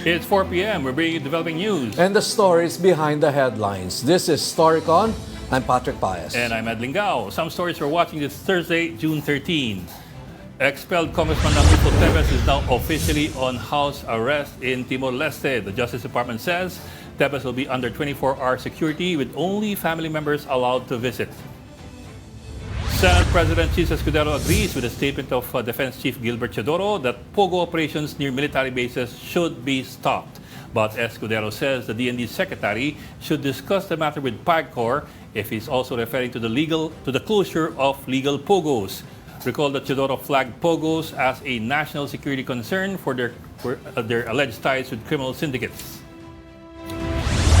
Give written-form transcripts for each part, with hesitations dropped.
It's 4 p.m. We're bringing you developing news. And the stories behind the headlines. This is Storycon. I'm Patrick Paez. And I'm Ed Lingao. Some stories we're watching this Thursday, June 13. Expelled Congressman Balita Tebes is now officially on house arrest in Timor-Leste. The Justice Department says Tebes will be under 24-hour security with only family members allowed to visit. Senate President Chis Escudero agrees with the statement of Defense Chief Gilbert Teodoro that POGO operations near military bases should be stopped. But Escudero says the DND Secretary should discuss the matter with PAGCOR if he's also referring to the closure of legal POGOs. Recall that Teodoro flagged POGOs as a national security concern for their alleged ties with criminal syndicates.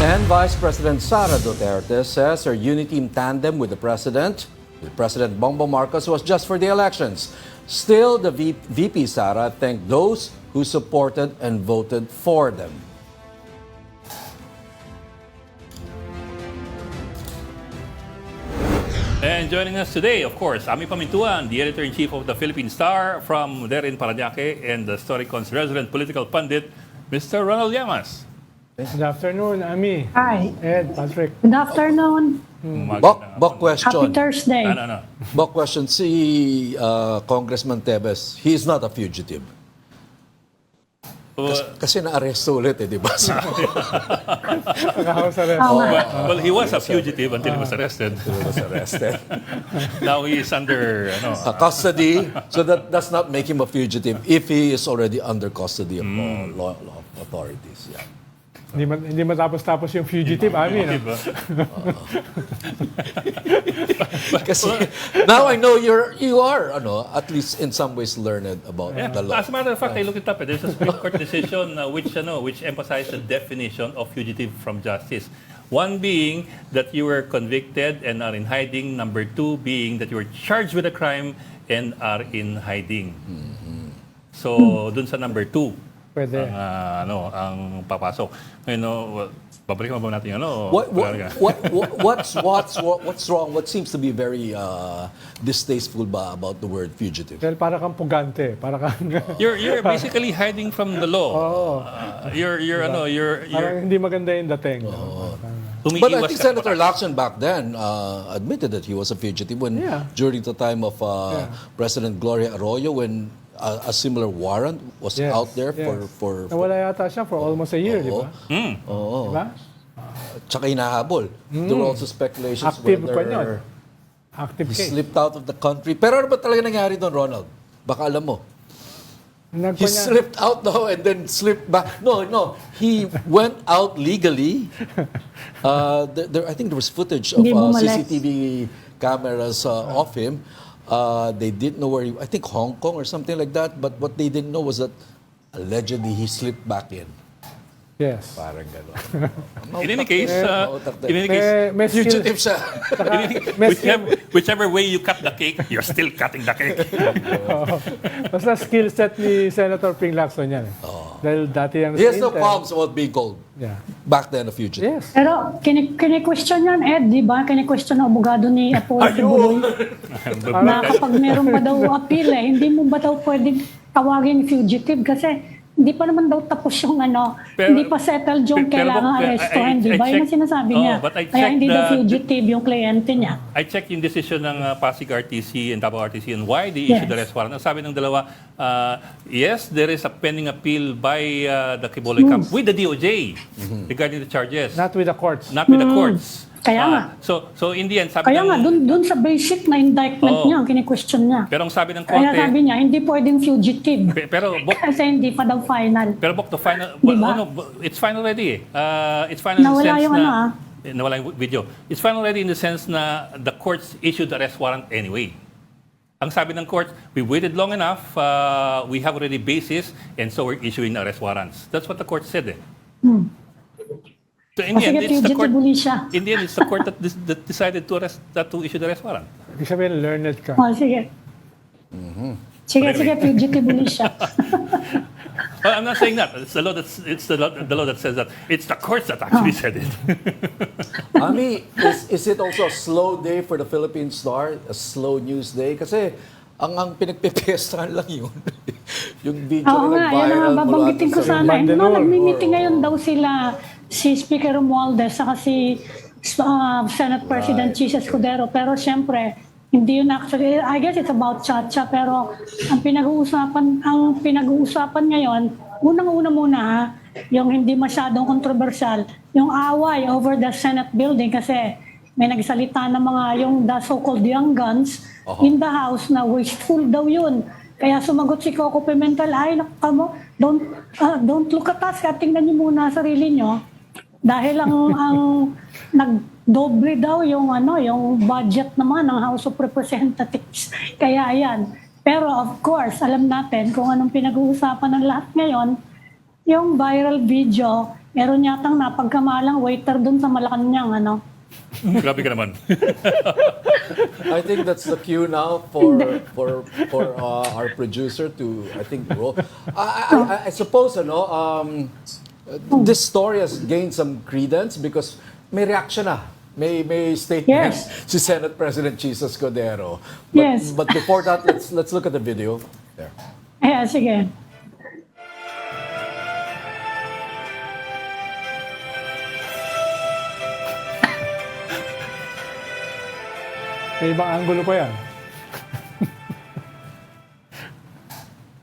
And Vice President Sara Duterte says her unity in tandem with President Bongbong Marcos was just for the elections. Still, the VP Sara thanked those who supported and voted for them. And joining us today, of course, Ami Pamintuan, the editor-in-chief of the Philippine Star from there in Parañaque, and the Storycon's resident political pundit, Mr. Ronald Llamas. Good afternoon, Ami. Hi. Ed, Patrick. Good afternoon. Bok question. Happy Thursday. No. Bok question. Si Congressman Tebes, he is not a fugitive. Kasi na-arresto ulit di ba? Naka-house arrest. Well, he was a fugitive until he was arrested. Now he is under Custody. So that does not make him a fugitive if he is already under custody of law authorities. Yeah. Hindi matapos-tapos yung fugitive, Ami. No? Kasi now I know you are at least in some ways learned about the law. As a matter of fact, I looked it up. There's a Supreme Court decision which emphasized the definition of fugitive from justice. One being that you were convicted and are in hiding. Number two being that you were charged with a crime and are in hiding. So, dun sa number two, Pwede. ang papasok. Babalikan ba natin What's wrong? What seems to be very distasteful about the word fugitive? Well, para kang pugante. Para kang... You're basically hiding from the law. Parang hindi maganda yung dating. But I think Senator Lacson back then admitted that he was a fugitive during the time of President Gloria Arroyo when a similar warrant was out there for nawala yata siya for almost a year, di ba? Oo. Diba? Tsaka hinahabol. There were also speculations Active whether Active he case. slipped out of the country. Pero ano ba talaga nangyari doon, Ronald? Baka alam mo. He slipped out though and then slipped back. No. He went out legally. I think there was footage of CCTV cameras of him. They didn't know where I think Hong Kong or something like that. But what they didn't know was that allegedly he slipped back in. Yes. Parang gano'n. In any case, fugitive siya. whichever way you cut the cake, you're still cutting the cake. Basta skill set ni Senator Ping Lacson yan. Dahil dati yan He has no qualms about being called back then a fugitive. Yes. Pero kini-question yan, Ed, di ba? Kini-question ng abogado ni Apollo Tibuloy. Na kapag meron pa daw appeal hindi mo ba daw pwedeng tawagin fugitive kasi hindi pa naman daw tapos yung hindi pa settled yung kailangan arestuhan, di ba? Yun ang sinasabi niya. Kaya hindi daw fugitive yung kliyente niya. I checked yung decision ng Pasig RTC and Davao RTC and why they issued the arrest warrant. Ang sabi ng dalawa, yes, there is a pending appeal by the Quiboloy camp with the DOJ regarding the charges. Not with the courts. Not with the courts. Kaya nga. So in the end, sabi Kaya nga, dun sa basic na indictment niya, ang kini-question niya. Pero ang sabi ng korte... Kaya sabi niya, hindi pwedeng fugitive. Kasi hindi pa daw final. Pero the final... Diba? It's final already It's final Nawala in the sense yung na... Nawala yung video. It's final already in the sense na the courts issued the arrest warrant anyway. Ang sabi ng court, we waited long enough, we have already basis, and so we're issuing arrest warrants. That's what the court said So in the end, it's the court that decided to issue the arrest warrant. Ibig sabihin, learned ka. Sige. Sige, fugitive siya. Well, I'm not saying that. It's the law that says that. It's the courts that actually said it. Ami, is it also a slow day for the Philippine Star? A slow news day? Kasi ang pinagpipestahan lang yun. Yung video Oo na nga, yan nag-viral nga, babanggitin ko sa sana. Mandelor. Nagmi-meeting ngayon daw sila, si Speaker Romualdez, saka si Senate President Chis Escudero. Pero siyempre, hindi yun actually, I guess it's about chacha, pero ang pinag-uusapan ngayon, unang-una muna, yung hindi masyadong kontrobersyal, yung away over the Senate building kasi may nagsalita ng mga yung the so-called young guns in the House na wasteful daw yun. Kaya sumagot si Coco Pimentel, ay nakamo, don't look at us, tingnan niyo muna sarili niyo. Dahil ang nagdoble daw yung yung budget naman ng House of Representatives. Kaya ayan. Pero of course, alam natin kung anong pinag-uusapan ng lahat ngayon, yung viral video, meron yatang napagkamalang waiter dun sa Malacanang, Grabe ka naman. I think that's the cue now for our producer to, I think, roll. I suppose, this story has gained some credence because may reaction na. May statement si Senate President Chis Escudero. But before that, let's look at the video. There. Yeah, sige. May ibang angulo pa yan.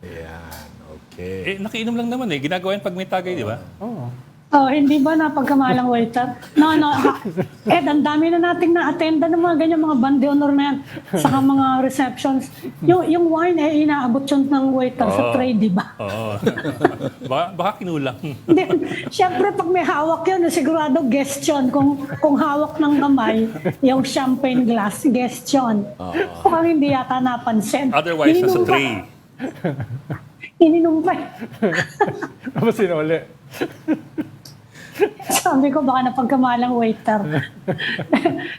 Ayan, okay. Nakiinom lang naman Ginagawa yan pag may tagay, di ba? Oo. Oh, hindi ba napagkamalang waiter? No. Ang dami na nating na-attenda ng mga ganyan, mga band de honor na yan. Saka mga receptions. Yung wine, inaabot yun ng waiter sa tray, di ba? Oo. Baka kinulang. Siyempre, pag may hawak yun, sigurado guest yun. Kung hawak ng kamay, yung champagne glass, guest yun. Mukhang hindi yata napansin. Otherwise, nasa tray. Ininom pa. Tapos sinuli. Sabi ko, baka napagkamalang waiter.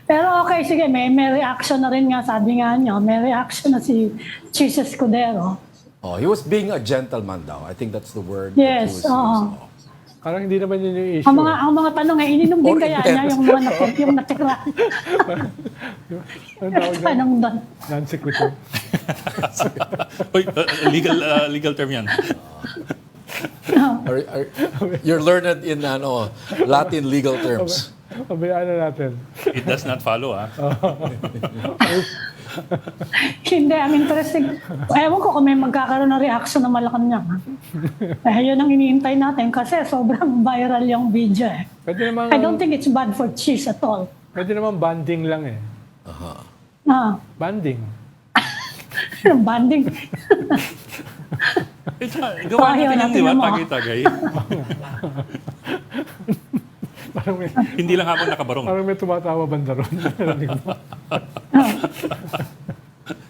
Pero okay, sige, may reaction na rin nga. Sabi nga niyo, may reaction na si Chis Escudero. Oh, he was being a gentleman daw. I think that's the word. Yes, that he was using. Parang hindi naman yun yung issue. Ang mga tanong ininom din kaya niya yung mga yung natira. Ang tawag na? Tanong doon. Non-sequitur. Uy, legal term yan. You're learned in Latin legal terms. Pabayaan na natin. It does not follow, Hindi, ang interesting. Ewan ko kung may magkakaroon ng reaction na Malacanang. Yun ang iniintay natin kasi sobrang viral yung video Pwede namang, I don't think it's bad for Chis at all. Pwede naman banding lang Banding. Banding. Gawa natin Ayun, yung, di ba? natin mo. Tagay-tagay. Parang may, Hindi lang habang nakabarong. parang may tumatawa banda ron.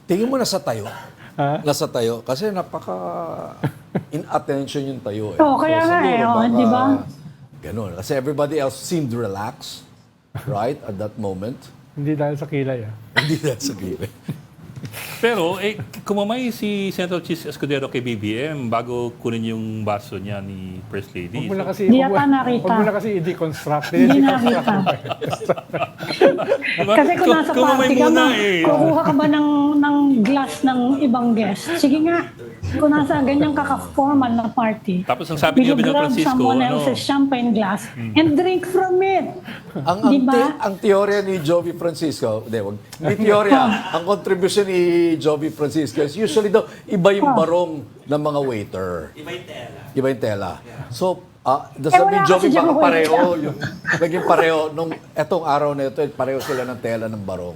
Tingin mo nasa tayo. Ha? Nasa tayo. Kasi napaka in-attention yung tayo. Oo, kaya nga siguro baka di ba? Ganun. Kasi everybody else seemed relaxed, right, at that moment. Hindi dahil sa kilay Hindi na sa gilid. Pero, kumamay si Senator Chis Escudero kay BBM bago kunin yung baso niya ni First Lady. Huwag mo na kasi, Di yata nakita. Huwag mo na kasi i-deconstruct. Hindi nakita. Diba? Kasi kung nasa Kumamay party ka muna mo, kukuha ka ba ng glass ng ibang guest? Sige nga. Kung nasa ganyang kaka-formal na party, Tapos ang sabi ni will you Gobernador grab Francisco, someone else's champagne glass and drink from it? Diba? Ang teorya ni Jovi Francisco, hindi teorya, ang contribution ni Jovi Francisco is usually daw, iba yung barong ng mga waiter. Iba yung tela. So, sabi ni wala Jovi, kasi baka dyan pareho. Naging pareho. Nung etong araw na ito, pareho sila ng tela ng barong.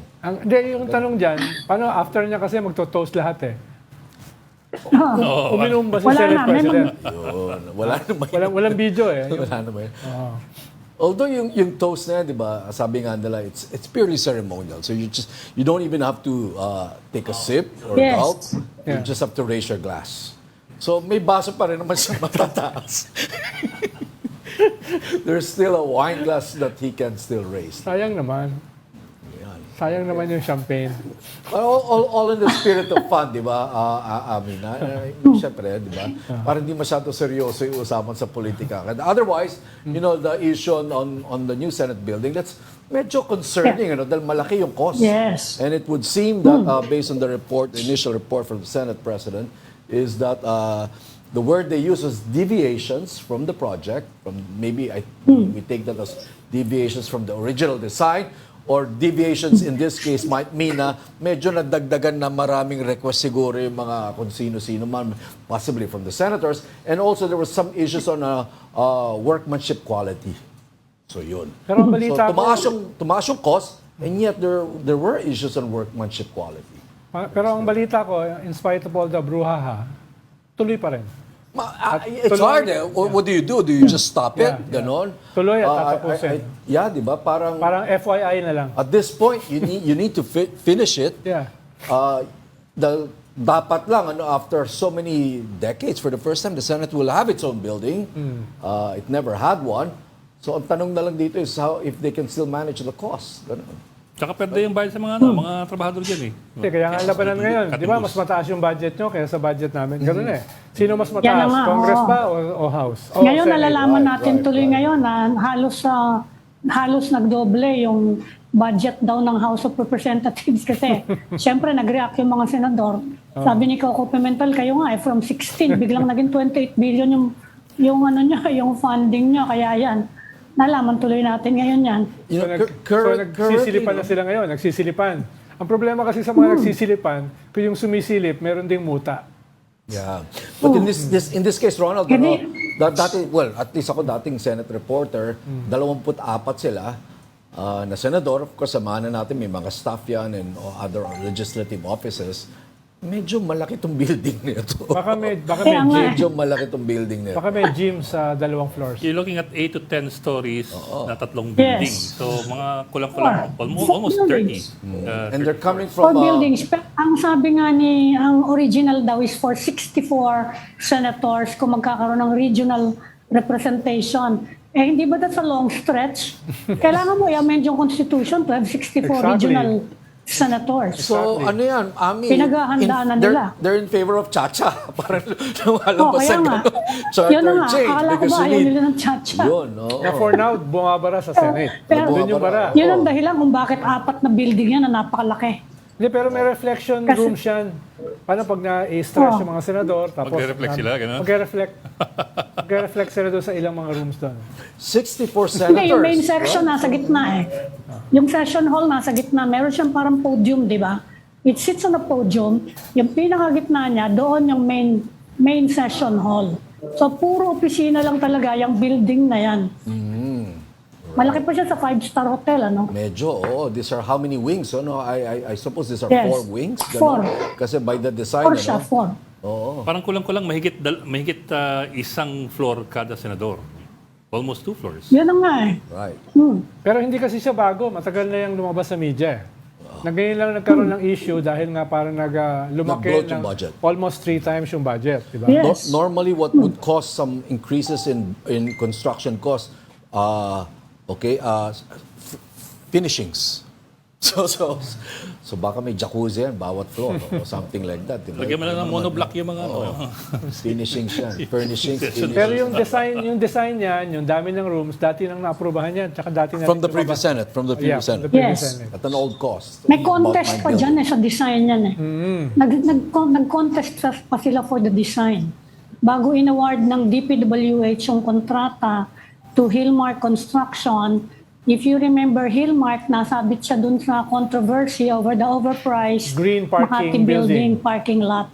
Yung tanong dyan, paano after niya kasi magto-toast lahat Uminom ba si Wala Senate na, President? Yun. Wala naman. Walang video Wala naman. Oo. Although yung toast na yan, di ba, sabi nga nila, it's purely ceremonial. So you don't even have to take a sip or gulp. You just have to raise your glass. So may baso pa rin naman siya matataas. There's still a wine glass that he can still raise. Sayang naman. Yan. Sayang naman yung champagne. All in the spirit of fun, di ba? Siyempre, di ba? Para hindi masyado seryoso yung usapan sa politika. And otherwise, the issue on the new Senate building, medyo concerning, dahil malaki yung cost. Yes. And it would seem that based on the initial report from the Senate President, is that the word they use was deviations from the project, from maybe we take that as deviations from the original design, or deviations in this case might mean na medyo nadagdagan na maraming request siguro yung mga kung sino-sino man, possibly from the senators. And also there were some issues on workmanship quality. So yun. Pero ang balita tumaas yung cost, and yet there were issues on workmanship quality. Pero ang balita ko, in spite of all the brouhaha, tuloy pa rin. It's hard. What do? Do you just stop it? Ganon? Tuloy at tatapusin. Di ba? Parang FYI na lang. at this point, you need to finish it. Yeah. Dapat lang, after so many decades, for the first time, the Senate will have its own building. It never had one. So, ang tanong na lang dito is how if they can still manage the cost. Ganon. Tsaka pwede yung bayad sa mga, mga trabahador dyan eh. Kaya nga labanan ngayon. Di ba, mas mataas yung budget nyo kaya sa budget namin. Ganun eh. Sino mas mataas? Congress ba o House? Ngayon, nalalaman natin tuloy ngayon na halos nagdoble yung budget daw ng House of Representatives kasi syempre nag-react yung mga senador. Sabi ni Coco Pimentel, kayo nga from 16 biglang naging 28 billion yung funding niya, kaya yan. Nalaman tuloy natin ngayon yan. Nagsisilipan na sila ngayon. Nagsisilipan. Ang problema kasi sa mga nagsisilipan, kung yung sumisilip, meron ding muta. Yeah. But in this case, Ronald, at least ako dating Senate reporter, 24 sila na senador. Of course, samahan na natin, may mga staff yan and other legislative offices. Medyo malaki tong building nito. Baka may medyo malaki tong building nito. Baka may gym sa 2 floors. You're looking at 8 to 10 stories na 3 building. So mga kulang-kulang, almost 30. And they're coming from... 4 buildings. Ang sabi nga ang original daw is for 64 senators kung magkakaroon ng regional representation. Hindi ba that's a long stretch? Kailangan mo i-amend yung Constitution to have 64 regional senators. So, ano yan? Pinaghahandaan na nila. They're in favor of Chacha. Parang lumalabas kaya nga. charter Yun na nga. change. Akala ko ba ayaw nila ng Chacha? Yun, Na for now, bumabara sa Senate. Doon yung bara. Yun ang dahilan kung bakit 4 na building yan na napakalaki. Hindi, pero may reflection rooms yan. Paano pag na-stress yung mga senador, tapos... Magre-reflect sila, gano'n? Magre-reflect sila doon sa ilang mga rooms doon. 64 senators. Hindi, yung main section nasa gitna eh. Yung session hall nasa gitna. Meron siyang parang podium, di ba? It sits on a podium. Yung pinakagitna niya, doon yung main session hall. So, puro opisina lang talaga yung building na yan. Malaki pa siya sa 5-star hotel, ano? Medyo, these are how many wings? I suppose these are 4 wings? 4. Kasi by the design, 4 siya, 4. Parang kulang-kulang, mahigit isang floor kada senador. Almost 2 floors. Yan na nga eh. Right. Pero hindi kasi siya bago. Matagal na yung lumabas sa media. Ngayon lang nagkaroon ng issue dahil nga parang lumaki ng almost 3 times yung budget. Diba? Yes. Normally, what would cause some increases in construction costs, finishings. So baka may jacuzzi yan, bawat floor or something like that. Diba? Lagyan mo na ng monoblock yung mga finishings yan. Furnishings. Pero yung design niyan, yung dami ng rooms, dati nang naaprubahan yan. Tsaka dati from the previous Senate. From the previous Senate. Yes. At an old cost. May contest pa dyan sa design yan eh. Nag-contest pa sila for the design. Bago in-award ng DPWH yung kontrata to Hillmark Construction. If you remember, Hillmark, nasabit siya dun sa controversy over the overpriced Green parking Makati building parking lot.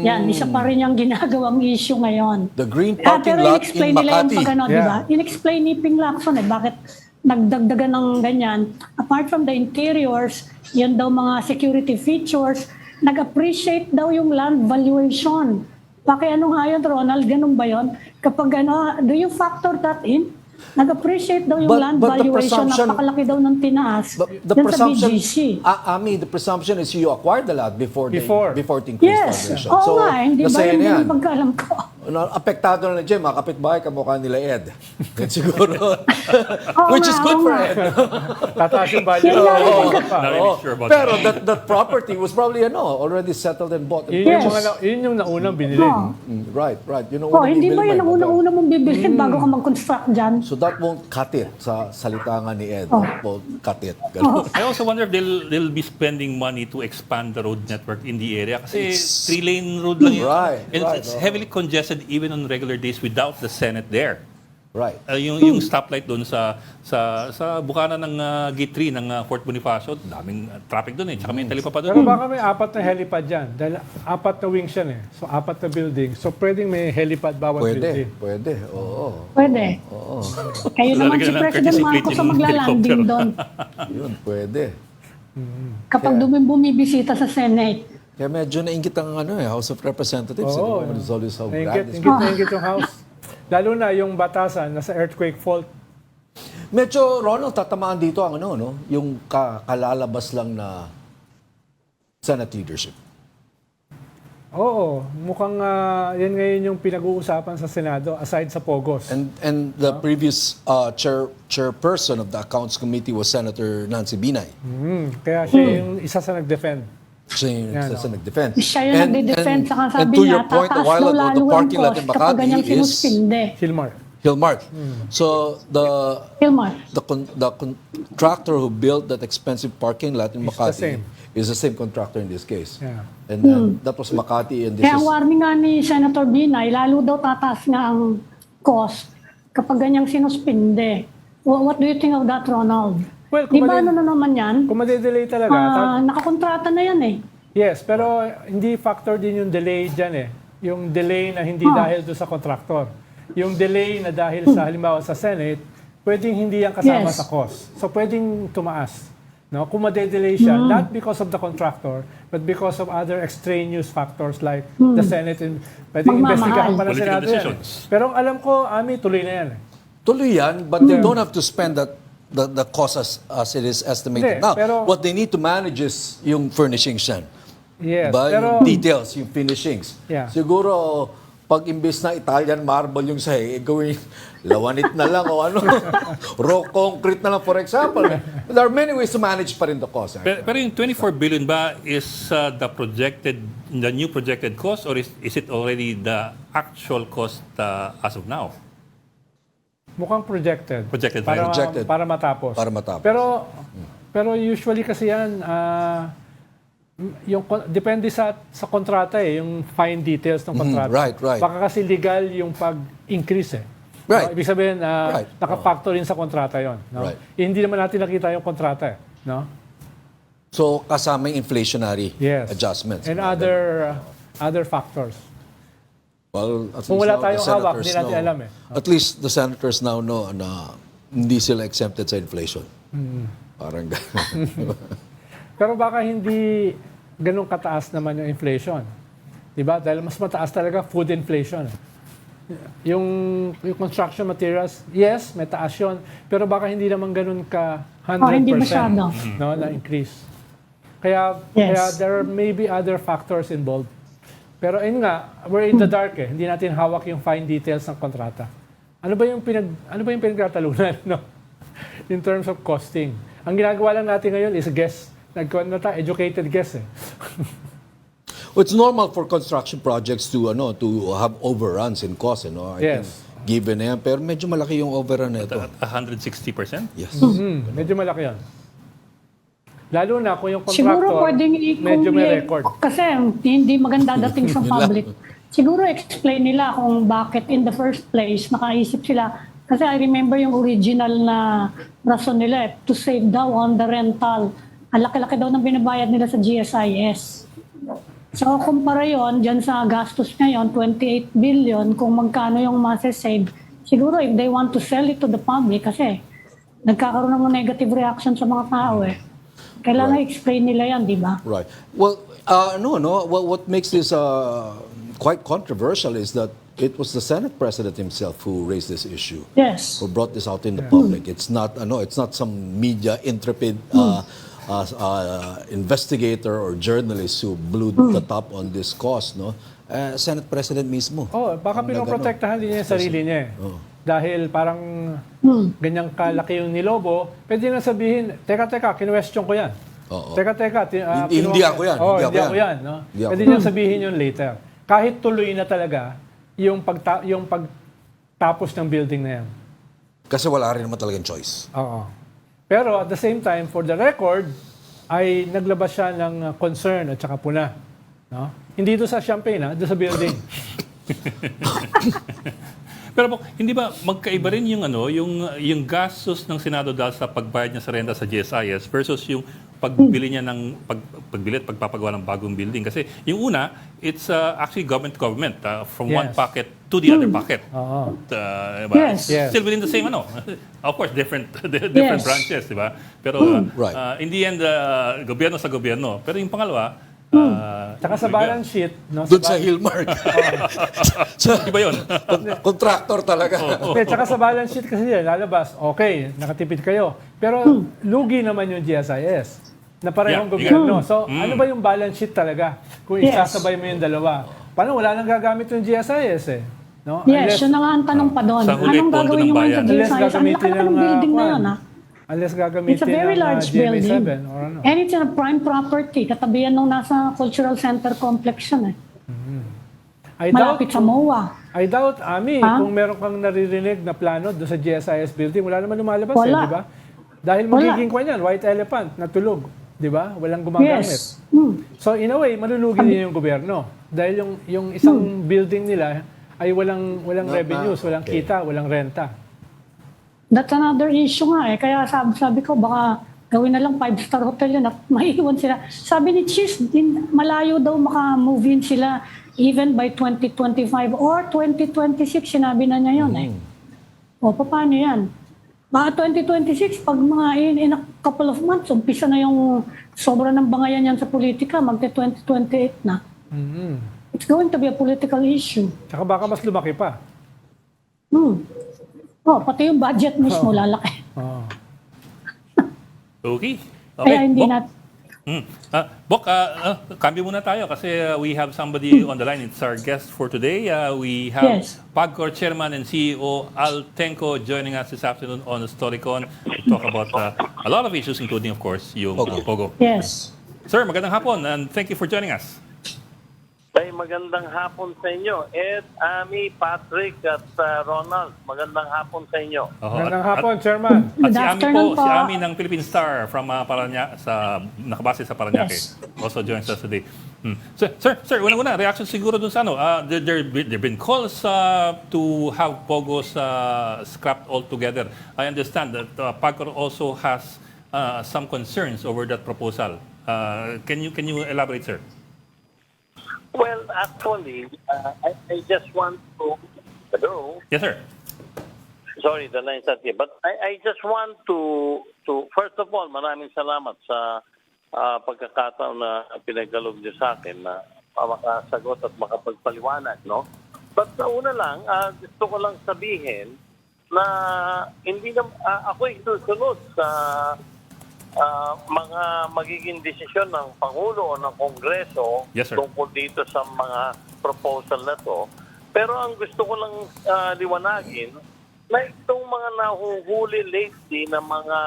Yan, isa pa rin yung ginagawang issue ngayon. The green parking lot in Makati. Diba? In-explain ni Ping Lacson bakit nagdagdagan ng ganyan. Apart from the interiors, yan daw mga security features, nag-appreciate daw yung land valuation. Pakiano nga yun, Ronald? Ganun ba yun? Kapag do you factor that in? Nag-appreciate daw yung land valuation, napakalaki daw ng tinaas. The presumption, Ami, the presumption is you acquired the land before it increased valuation. Yes, oo nga, hindi ba yun yung pagkaalam ko? Apektado na dyan, mga kapitbahay, kamukha nila Ed. Yan siguro. Which is good for Ed. Tataas yung value. Not really sure about Pero that. that property was probably already settled and bought. Yun Yes. yun yung naunang binili. Right. Yun ang Oh, unang hindi ba bibili yun ang mo, una-una mong bibilhin bago ka mag-construct dyan? So that won't cut it sa salita nga ni Ed. Oh. Won't cut it. Ganun. I also wonder if they'll be spending money to expand the road network in the area. Kasi 3-lane road lang yun. Right, And right, it's heavily congested even on regular days without the Senate there. Right. Yung stoplight doon sa bukana ng Gate 3 ng Fort Bonifacio, daming traffic doon eh. Tsaka may talipapa Pero doon. baka may 4 na helipad dyan. Dahil 4 na wings yan eh. So 4 na building. So pwedeng may helipad bawat building. Pwede. Oo. Pwede. Kayo naman si Lalagyan ng President courtesy plate Marcos yung ang maglalanding helicopter. doon. Yun, pwede. Kapag bumibisita sa Senate. Kaya medyo nainggit ang House of Representatives. Oo. It's always how Nainggit grand. nainggit yung house. Lalo na yung batasan, nasa earthquake fault. Medyo, Ronald, tatamaan dito ang yung kalalabas lang na Senate leadership. Oo, mukhang yan ngayon yung pinag-uusapan sa Senado aside sa POGOs. And the previous chairperson of the Accounts Committee was Senator Nancy Binay. Kaya siya yung isa sa nag-defend. Siya yung sa nag-defend. Siya yung nagde-defend, saka and sabi to niya, your point a tataas while daw ago, lalo the ang parking lot cost in kapag Makati ganyang is sinuspinde. Hilmar. Hillmark. So Hilmar. the contractor who built that expensive parking lot in Makati is the same contractor in this case. Yeah. And that was Makati and this Kaya ang is warning nga ni Senator Binay, lalo daw tataas nga ang cost kapag ganyang sinuspinde. What do you think of that, Ronald? Well, Di ba ano na naman yan? Kung madedelay talaga, Nakakontrata na yan eh. yes, pero hindi factor din yung delay dyan eh. Yung delay na hindi dahil doon sa contractor. Yung delay na dahil sa halimbawa sa Senate, pwedeng hindi yan kasama Yes. sa cost. So pwedeng tumaas. No? Kung madedelay siya, not because of the contractor, but because of other extraneous factors like the Senate. Pwedeng investigahan pa ng Political Senado yan. decisions. Pero ang alam ko, Ami, tuloy na yan eh. tuloy yan, but they don't have to spend the cost as it is estimated Hindi, now. pero- What they need to manage is yung furnishings yan. Yes, Diba? pero Yung details, yung finishings. Yeah. Siguro, pag imbes na Italian marble yung sahig, gawin lawanit na lang o ano, raw concrete na lang, for example. There are many ways to manage pa rin the cost. Pero yung 24 billion ba is the new projected cost, or is it already the actual cost as of now? mukhang projected. Projected, para, projected. para matapos. Para matapos. Pero usually kasi yan, depende sa kontrata eh, yung fine details ng kontrata. right. Baka kasi legal yung pag-increase eh. Right. No? Ibig sabihin, Right. naka-factor in sa kontrata yon. No? Right. Hindi naman natin nakita yung kontrata eh. No? So, kasama yung inflationary Yes. adjustments. And other factors. Well, at Kung least wala now the tayong hawak, senators hindi natin know- alam eh. At least the senators now know na hindi sila exempted sa inflation. Parang gano'n. Pero baka hindi ganun kataas naman yung inflation. Diba? Dahil mas mataas talaga food inflation. Yung construction materials, yes, may taas yun. Pero baka hindi naman ganun ka 100% hindi masyado. no, na increase. Kaya there may be other factors involved. Pero yun nga, we're in the dark eh. Hindi natin hawak yung fine details ng kontrata. Ano ba yung pinagtatalunan, no? In terms of costing. Ang ginagawa lang natin ngayon is guess. Educated guess eh. Well, it's normal for construction projects to have overruns in cost, I Yes. think, given yan. Pero medyo malaki yung overrun na ito. At 160%? Yes. Medyo malaki yan. Lalo na kung yung Siguro contractor pwedeng medyo may record. Kasi hindi maganda dating sa public. Siguro explain nila kung bakit in the first place nakaisip sila. Kasi I remember yung original na rason nila to save daw on the rental. Ang laki-laki daw ng binabayad nila sa GSIS. So kumpara yon dyan sa gastos ngayon, 28 billion, kung magkano yung masasave. Siguro if they want to sell it to the public kasi nagkakaroon ng negative reaction sa mga tao eh. Kailangan explain nila yan, di ba? Right. Well, Well, what makes this quite controversial is that it was the Senate President himself who raised this issue. Yes. Who brought this out in the public. It's not some media intrepid investigator or journalist who blew the top on this cause, no? Senate President mismo. Baka pinoprotektahan din niya yung sarili niya. Dahil parang ganyang kalaki yung nilobo, pwede na sabihin, teka, kinwestiyon ko yan. Teka, Hindi ako yan. Hindi ako yan. No? Pwede niya sabihin yun later. Kahit tuloy na talaga yung pagtapos ng building na yan. Kasi wala rin naman talagang choice. Oo. Pero at the same time, for the record, ay naglabas siya ng concern at saka puna. No? Hindi doon sa champagne, doon sa building. Pero hindi ba magkaiba rin yung gastos ng Senado dahil sa pagbayad niya sa renta sa GSIS versus yung pagbili niya ng pagbili at pagpapagawa ng bagong building? Kasi yung una, it's actually government from one pocket to the other pocket. Yes. Still within the same of course different branches, di ba? Pero in the end gobyerno sa gobyerno. Pero yung pangalawa, Tsaka sa balance sheet, no? Doon sa Hillmark. Iba yun. Contractor talaga. Tsaka sa balance sheet kasi yan, lalabas, okay, nakatipid kayo. Pero lugi naman yung GSIS na parehong gobyerno. So, ano ba yung balance sheet talaga? Kung isasabay mo yung dalawa. Paano wala nang gagamit yung GSIS No? Yes, yun na nga ang tanong pa doon. Anong gagawin nyo ngayon sa GSIS? Ang laki ng building na yun, Unless gagamitin It's a very large building. or ano. And it's a prime property. Katabihan nung nasa cultural center complex yun Malapit sa MOA. I doubt, Ami, kung meron kang naririnig na plano doon sa GSIS building, wala naman lumalabas di ba? Dahil magiging white elephant na tulog, di ba? Walang gumagamit. Yes. So in a way, malulugi din yung gobyerno. Dahil yung isang building nila ay walang revenues, walang kita, walang renta. That's another issue nga Kaya sabi ko, baka gawin na lang 5-star hotel yun at maiiwan sila. Sabi ni Cheese, malayo daw maka-move in sila even by 2025 or 2026. Sinabi na niya yun paano yan? Baka 2026, pag mga in a couple of months, umpisa na yung sobra ng bangayan yan sa politika, magte-2028 na. It's going to be a political issue. Tsaka baka mas lumaki pa. Pati yung budget mismo lalaki. Okay. Kaya hindi Bok, cambio muna tayo kasi we have somebody on the line. It's our guest for today. We have POGO Chairman and CEO Al Tenco joining us this afternoon on Storycon to talk about a lot of issues, including, of course, yung POGO. Yes. Sir, magandang hapon and thank you for joining us. Magandang hapon sa inyo. Ed, Ami, Patrick at Ronald, magandang hapon sa inyo. Magandang hapon, Chairman. At si Ami po, si Ami ng Philippine Star from nakabase sa Parañaque. Also joins us today. Sir, una-una, reaction siguro dun sa there been calls to have POGOs scrapped altogether. I understand that POGO also has some concerns over that proposal. Can you elaborate, sir? Well, actually, I just want to... Hello? Yes, sir. Sorry, the line's not here. But I just want to... First of all, maraming salamat sa pagkakataon na pinagkaloob niyo sa akin na makasagot at makapagpaliwanag, no? But una lang, gusto ko lang sabihin na hindi na... ako'y susunod sa... mga magiging desisyon ng Pangulo o ng Kongreso tungkol dito sa mga proposal na to. Pero ang gusto ko lang liwanagin na itong mga nahuhuli lately na mga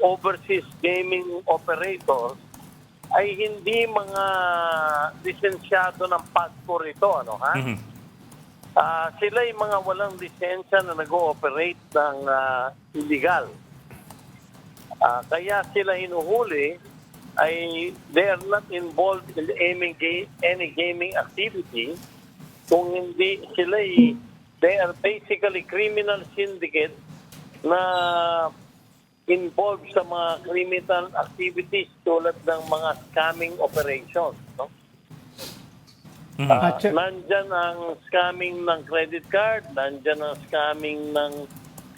overseas gaming operators ay hindi mga lisensyado ng POGO rito. Sila ay mga walang lisensya na nag-ooperate ng illegal. Kaya sila hinuhuli ay they are not involved in any gaming activity. Kung hindi sila they are basically criminal syndicate na involved sa mga criminal activities tulad ng mga scamming operations. Nandyan ang scamming ng credit card, nandyan ang scamming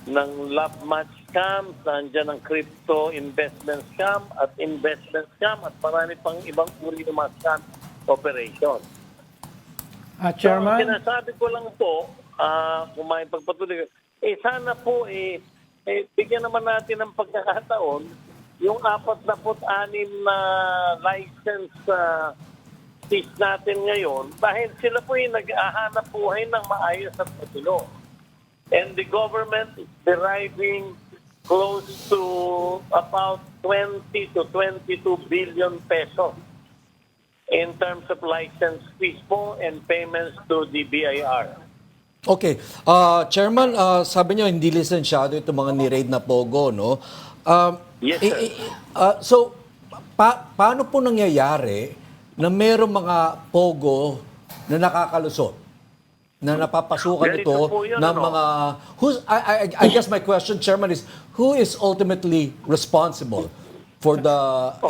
ng love match scam, nandiyan ang crypto investment scam at investment scam at marami pang ibang uri ng mga scam operation. Chairman? So, sinasabi ko lang po, kung may pagpatuloy, sana po, bigyan naman natin ng pagkakataon yung 46 na license fees natin ngayon, dahil sila po yung nag-ahanap buhay ng maayos at matulo. And the government is deriving close to about 20 to 22 billion pesos in terms of license fees po and payments to the BIR. Okay. Chairman, sabi niyo hindi lisensyado itong mga ni-raid na POGO, no? Yes, sir. So, paano po nangyayari na mayroong mga POGO na nakakalusot? Na napapasukan Ganito ito po yun, ng mga... I guess my question, Chairman, is who is ultimately responsible for the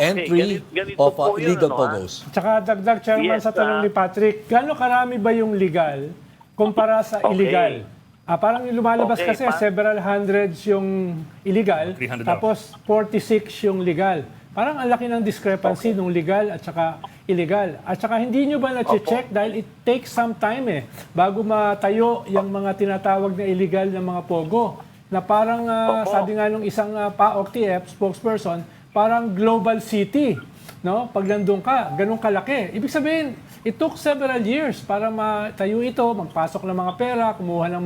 entry ganito of po yun, At illegal POGOs? saka dagdag, Chairman, Yes, sa tanong ni Patrick, gaano karami ba yung legal kumpara sa illegal? Parang yung lumalabas kasi several hundreds yung illegal, 300 tapos 46 yung legal. Parang ang laki ng discrepancy nung legal at saka illegal. At saka hindi nyo ba na-check dahil it takes some time bago matayo yung mga tinatawag na illegal na mga POGO. Na parang sabi nga nung isang PAOK-TF spokesperson, parang global city. No? Pag nandun ka, ganun kalaki. Ibig sabihin, it took several years para matayo ito, magpasok ng mga pera, kumuha ng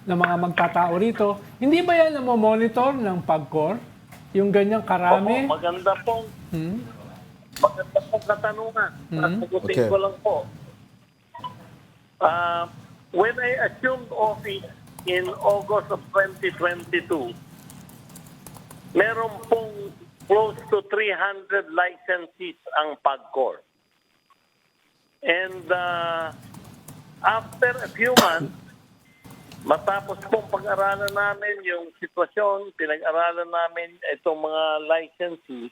mga magtatao rito. Hindi ba yan na monitor ng PAGCOR? Yung ganyang karami? Maganda pong katanungan. Sagutin ko lang po. When I assumed office in August of 2022, meron pong close to 300 licensees ang PAGCOR. And after a few months, matapos pong pag-aralan namin yung sitwasyon, pinag-aralan namin itong mga licensees,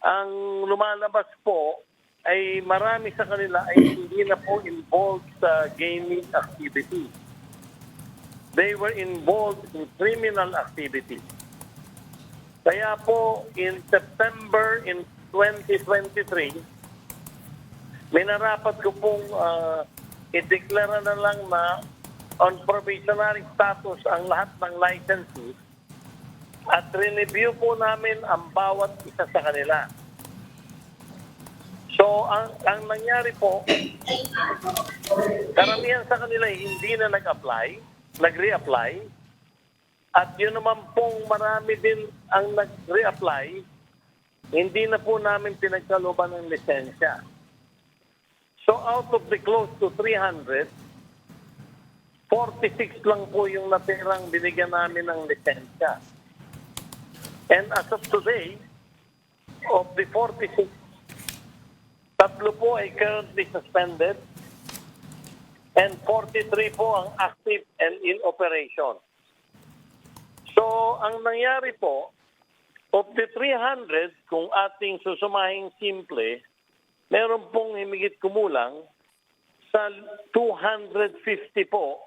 ang lumalabas po ay marami sa kanila ay hindi na po involved sa gaming activity. They were involved in criminal activity. Kaya po, in September in 2023, minarapat ko pong ideklara na lang na on provisionary status ang lahat ng licenses at re-review po namin ang bawat isa sa kanila. So, ang nangyari po, karamihan sa kanila hindi na nag-re-apply, at yun naman pong marami din ang nag-re-apply, hindi na po namin pinagkalooban ng lisensya. So, out of the close to 300, 46 lang po yung natirang binigyan namin ng lisensya. And as of today, of the 46, 3 po ay currently suspended and 43 po ang active and in operation. So, ang nangyari po, of the 300, kung ating susumahing simple, meron pong himigit kumulang sa 250 po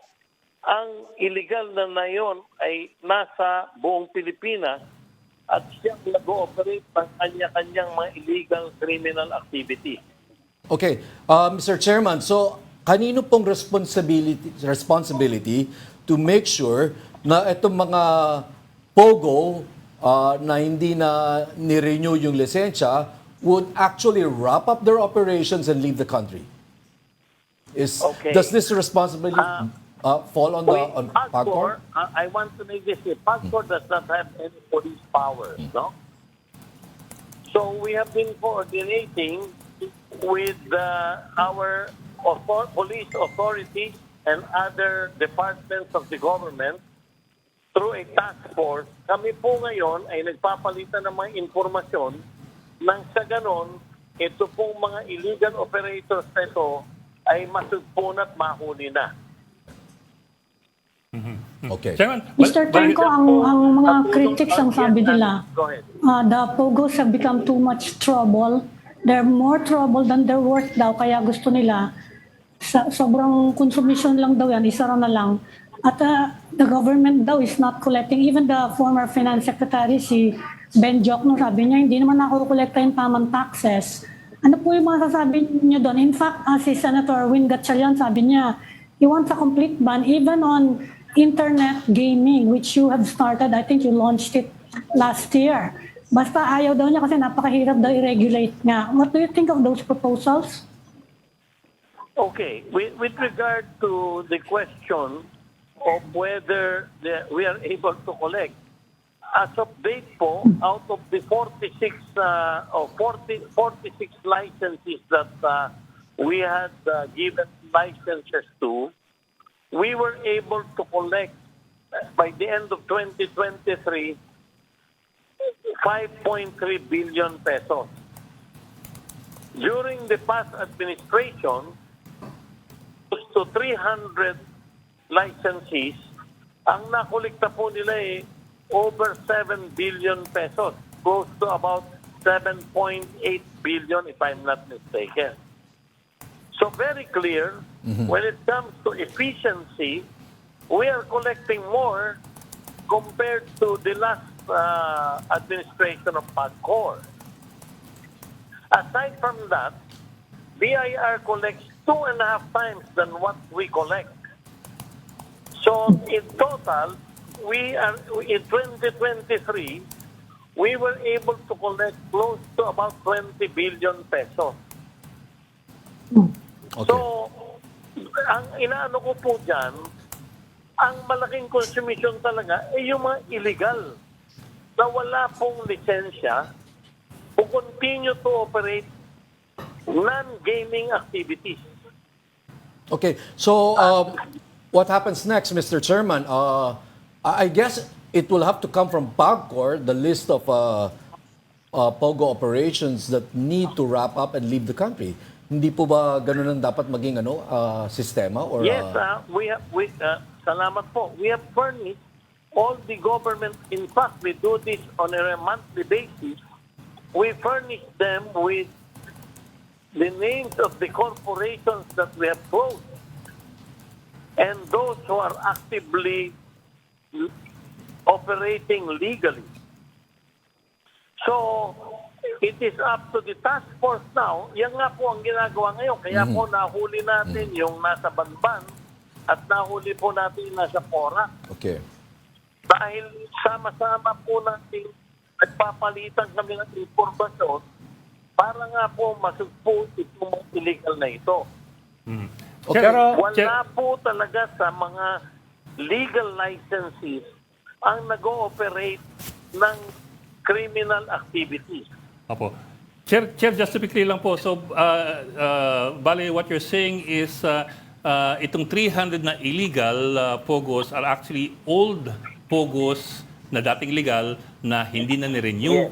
ang illegal na yon ay nasa buong Pilipinas at siyang nag-ooperate ng kanya-kanyang mga illegal criminal activity. Okay. Mr. Chairman, so kanino pong responsibility to make sure na itong mga POGO na hindi na ni-renew yung lisensya would actually wrap up their operations and leave the country? Does this responsibility fall on PAGCOR? I want to make this clear. PAGCOR does not have any police powers, no? So we have been coordinating with our police authorities and other departments of the government through a task force. Kami po ngayon ay nagpapalitan ng mga informasyon nang sa ganon, ito pong mga illegal operators na ito ay masugpon at mahuli na. Okay. Chairman, Mr. Tenko, ang mga critics ang sabi nila, the POGOs have become too much trouble. They're more trouble than they're worth daw, kaya gusto nila, sobrang consumption lang daw yan, isara na lang. At the government daw is not collecting. Even the former finance secretary, si Ben Jokno, sabi niya, hindi naman ako kolekta yung tamang taxes. Ano po yung mga sasabi niyo doon? In fact, si Senator Win Gatchalian, sabi niya, he wants a complete ban even on internet gaming, which you have started. I think you launched it last year. Basta ayaw daw niya kasi napakahirap daw i-regulate nga. What do you think of those proposals? Okay, with regard to the question of whether we are able to collect, as of date po, out of the 46 licenses that we had given licenses to, we were able to collect by the end of 2023 5.3 billion pesos. During the past administration, close to 300 licensees, ang nakolekta po nila over 7 billion pesos, close to about 7.8 billion if I'm not mistaken. So very clear, when it comes to efficiency, we are collecting more compared to the last administration of PAGCOR. Aside from that, BIR collects 2.5 times than what we collect. So in total, we are in 2023, we were able to collect close to about 20 billion pesos. Okay. So, ang inaano ko po dyan, ang malaking consumption talaga ay yung mga illegal na wala pong lisensya who continue to operate non-gaming activities. Okay, so what happens next, Mr. Chairman? I guess it will have to come from PAGCOR, the list of POGO operations that need to wrap up and leave the country. Hindi po ba ganun ang dapat maging sistema? Or, Yes, salamat po. We have furnished all the government. In fact, we do this on a monthly basis. We furnish them with the names of the corporations that we have closed and those who are actively operating legally. So, it is up to the task force now. Yan nga po ang ginagawa ngayon. Kaya po nahuli natin yung nasa Banban at nahuli po natin yung nasa Pora. Okay. Dahil sama-sama po natin nagpapalitan kami ng impormasyon para nga po masugpo itong illegal na ito. Okay. Pero, Wala po talaga sa mga legal licenses ang nag-ooperate ng criminal activities. Opo. Chair, just to be clear lang po, so, bale, what you're saying is itong 300 na illegal POGOs are actually old POGOs na dating legal na hindi na ni-renew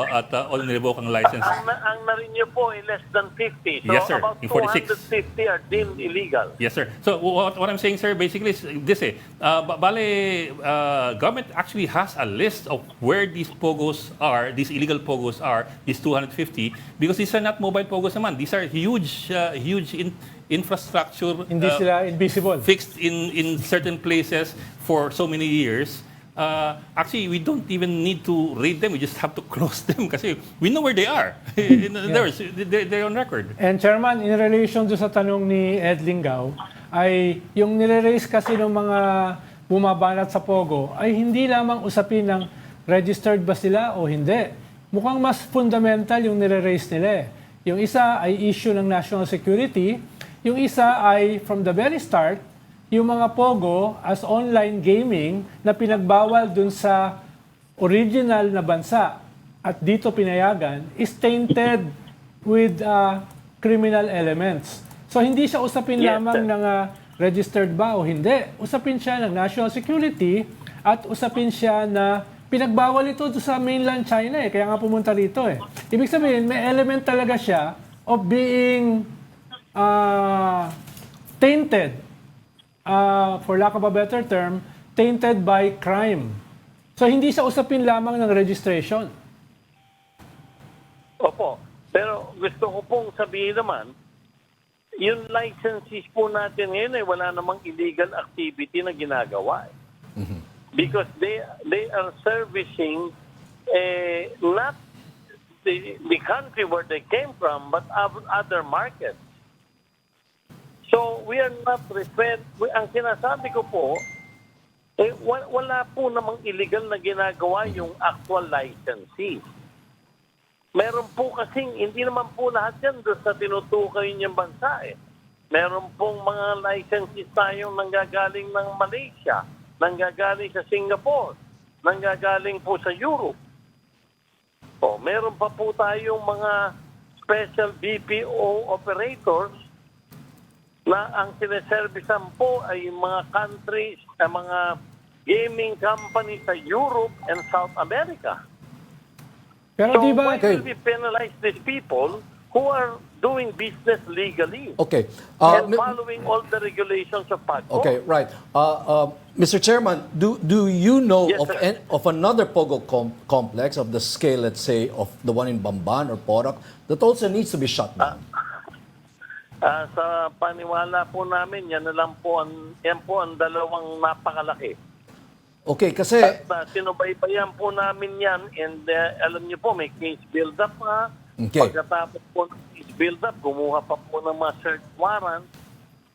at nirevoke ang license. Ang na-renew po ay less than 50. So Yes, sir. about Yung 46. 250 are deemed illegal. Yes, sir. So what I'm saying, sir, basically is this government actually has a list of where these POGOs are, these illegal POGOs are, these 250, because these are not mobile POGOs naman. These are huge infrastructure hindi sila invisible. fixed in certain places for so many years. Actually, we don't even need to read them. We just have to close them kasi we know where they are. They're on record. And Chairman, in relation to sa tanong ni Ed Lingaw, ay yung nire-raise kasi ng mga bumabanat sa POGO ay hindi lamang usapin ng registered ba sila o hindi. Mukhang mas fundamental yung nire-raise nila. Yung isa ay issue ng national security, yung isa ay from the very start, yung mga POGO as online gaming na pinagbawal dun sa original na bansa at dito pinayagan is tainted with criminal elements. So hindi siya usapin lamang ng registered ba o hindi. Usapin siya ng national security at usapin siya na pinagbawal ito sa mainland China kaya nga pumunta rito Ibig sabihin, may element talaga siya of being tainted. For lack of a better term, tainted by crime. So, hindi siya usapin lamang ng registration. Opo. Pero gusto ko pong sabihin naman, yung licenses po natin ngayon ay wala namang illegal activity na ginagawa. Because they are servicing not the country where they came from, but other markets. So, we are not referred, ang sinasabi ko po, Wala po namang illegal na ginagawa yung actual licensee. Meron po kasing, hindi naman po lahat yan doon sa tinutukoy niyang bansa eh. Meron pong mga licensees tayong nanggagaling ng Malaysia, nanggagaling sa Singapore, nanggagaling po sa Europe. Meron pa po tayong mga special BPO operators na ang sineservisan po ay mga countries, mga gaming companies sa Europe and South America. Pero di ba, why will we penalize these people who are doing business legally Okay. and following all the regulations of POGO? Okay, right. Mr. Chairman, do you know Yes, of sir. of another POGO complex of the scale, let's say, of the one in Bamban or Porac that also needs to be shut down? Sa paniwala po namin, yan po ang dalawang napakalaki. Okay, kasi... At sinubaybayan po namin yan and alam niyo po, may case build-up nga. Okay. Pagkatapos po ng case build-up, gumuha pa po ng mga search warrant.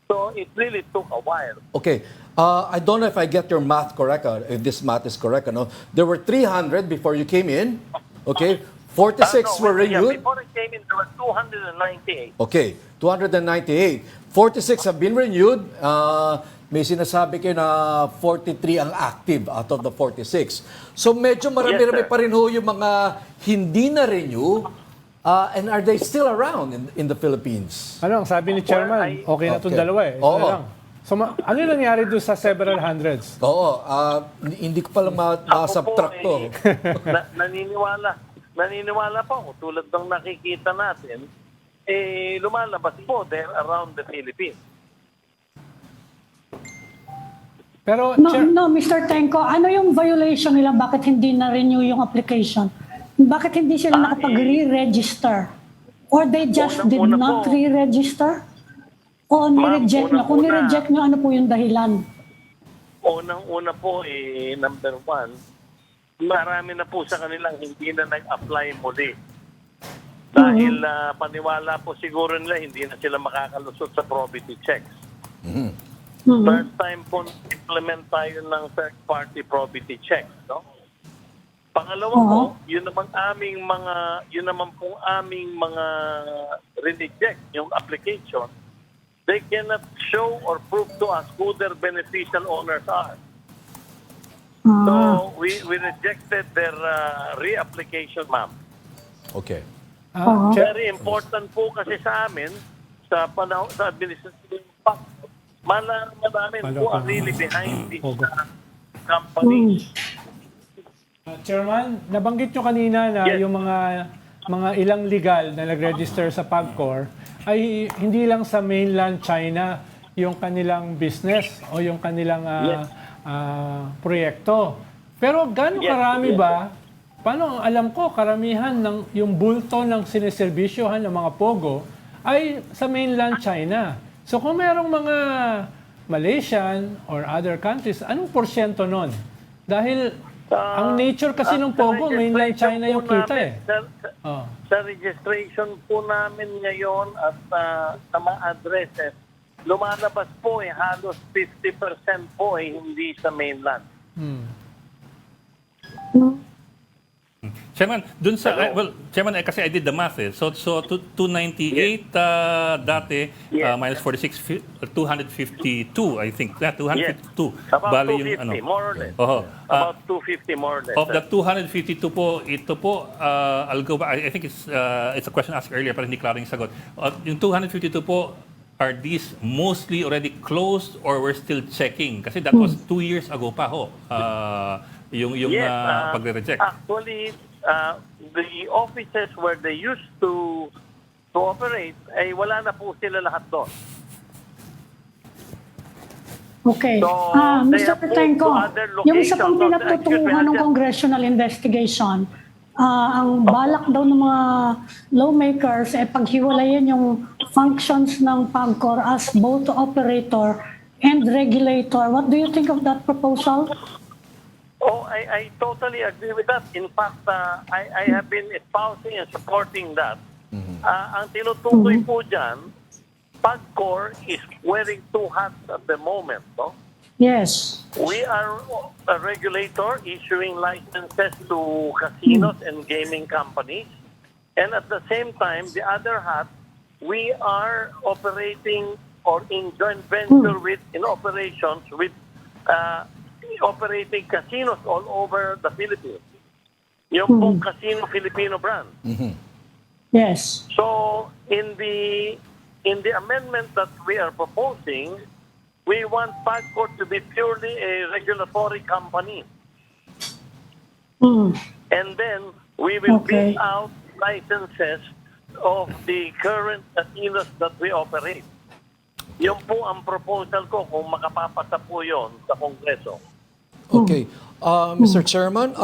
So it really took a while. Okay. I don't know if I get your math correct, or if this math is correct. No? There were 300 before you came in. Okay. 46 were renewed. Before I came in, there were 298. Okay. 298. 46 have been renewed. May sinasabi kayo na 43 ang active out of the 46. So medyo marami-rami Yes, sir. pa rin ho yung mga hindi na-renew. And are they still around in the Philippines? ano, ang sabi ni Chairman, okay na itong Okay. dalawa eh. Ito Oo. na lang. So, ano yung nangyari doon sa several hundreds? Oo. Hindi ko pala ma-subtract to. Naniniwala pa ako, tulad ng nakikita natin, lumalabas po, they're around the Philippines. Pero, No, Mr. Tenko, ano yung violation nila? Bakit hindi na-renew yung application? Bakit hindi sila nakapag-re-register? Or they just did Unang-una not po. re-register? O ni-reject nyo? Kung unang-una. ni-reject nyo, ano po yung dahilan? Unang-una po, number one, marami na po sa kanilang hindi na nag-apply muli. Dahil paniwala po siguro nila, hindi na sila makakalusot sa probity checks. First time po implement tayo ng third-party probity checks, no? Pangalawa po, yun naman pong aming mga reject yung application. They cannot show or prove to us who their beneficial owners are. So we rejected their reapplication, ma'am. Okay. Very important po kasi sa amin sa panahon sa administration malaman namin who are really behind these companies. Chairman, nabanggit nyo kanina na Yes. yung mga ilang legal na nag-register sa PAGCOR ay hindi lang sa mainland China yung kanilang business o yung kanilang proyekto. Pero gaano karami ba? Paano ang alam ko, karamihan ng yung bulto ng sineserbisyohan ng mga POGO ay sa mainland China. So kung merong mga Malaysian or other countries, anong porsyento nun? Dahil ang nature kasi ng POGO, mainland China yung kita eh. Sa registration po namin ngayon at sa mga addresses, lumalabas po halos 50% po hindi sa mainland. Chairman, dun sa, Chairman, kasi I did the math eh. So 298 dati, minus 46, 252, I think. 252. About Bali 250, more or less. About 250 more or less. Of the 252 po, ito po, I'll go back. I think it's a question asked earlier, pero hindi klaro yung sagot. Yung 252 po, are these mostly already closed or we're still checking? Kasi that was 2 years ago pa ho. Yung pagre-reject. Actually, the offices where they used to operate, ay wala na po sila lahat doon. Okay. So, they Mr. have moved Tenko, to other yung isa pang locations. pinagtutuhan ng congressional investigation, ang balak daw ng mga lawmakers ay paghiwalayin yung functions ng PAGCOR as both operator and regulator. What do you think of that proposal? Oh, I totally agree with that. In fact, I have been espousing and supporting that. Ang tinutukoy po dyan, PAGCOR is wearing two hats at the moment. No? Yes. We are a regulator issuing licenses to casinos and gaming companies. And at the same time, the other half, we are operating or in joint venture in operations with operating casinos all over the Philippines. Yung pong Casino Filipino brand. Yes. So in the amendment that we are proposing, we want PAGCO to be purely a regulatory company. And then we will build out licenses of the current casinos that we operate. Yun po ang proposal ko kung makapapasa po yun sa Kongreso. Okay. Mr. Chairman,